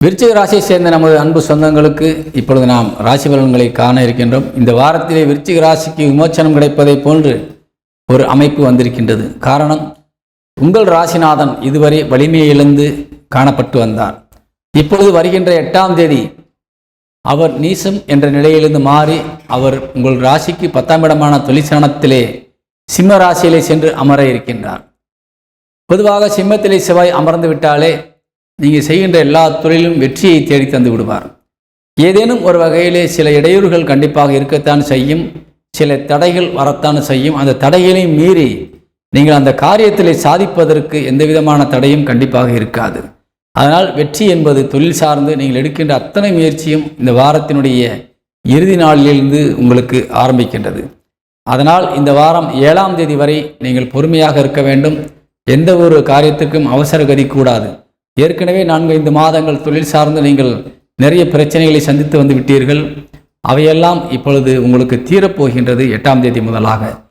விருச்சிக ராசியை சேர்ந்த நமது அன்பு சொந்தங்களுக்கு இப்பொழுது நாம் ராசி பலன்களை காண இருக்கின்றோம். இந்த வாரத்திலே விருச்சிக ராசிக்கு விமோச்சனம் கிடைப்பதை போன்று ஒரு அமைப்பு வந்திருக்கின்றது. காரணம், உங்கள் ராசிநாதன் இதுவரை வலிமையை இழந்து காணப்பட்டு வந்தார். இப்பொழுது வருகின்ற 8ஆம் தேதி அவர் நீசம் என்ற நிலையிலிருந்து மாறி அவர் உங்கள் ராசிக்கு 10ஆம் இடமான தொழிற்சானத்திலே சிம்ம ராசியிலே சென்று அமர இருக்கின்றார். பொதுவாக சிம்மத்திலே செவ்வாய் அமர்ந்து விட்டாலே நீங்கள் செய்கின்ற எல்லா தொழிலும் வெற்றியை தேடி தந்து விடுவார். ஏதேனும் ஒரு வகையிலே சில இடையூறுகள் கண்டிப்பாக இருக்கத்தான் செய்யும், சில தடைகள் வரத்தான் செய்யும். அந்த தடைகளையும் மீறி நீங்கள் அந்த காரியத்திலே சாதிப்பதற்கு எந்த விதமான தடையும் கண்டிப்பாக இருக்காது. அதனால் வெற்றி என்பது தொழில் சார்ந்து நீங்கள் எடுக்கின்ற அத்தனை முயற்சியும் இந்த வாரத்தினுடைய இறுதி நாளிலிருந்து உங்களுக்கு ஆரம்பிக்கின்றது. அதனால் இந்த வாரம் 7ஆம் தேதி வரை நீங்கள் பொறுமையாக இருக்க வேண்டும். எந்த ஒரு காரியத்துக்கும் அவசர கதி கூடாது. ஏற்கனவே 4-5 மாதங்கள் தொழில் சார்ந்து நீங்கள் நிறைய பிரச்சனைகளை சந்தித்து வந்து விட்டீர்கள். அவையெல்லாம் இப்பொழுது உங்களுக்கு தீரப்போகின்றது 8ஆம் தேதி முதலாக.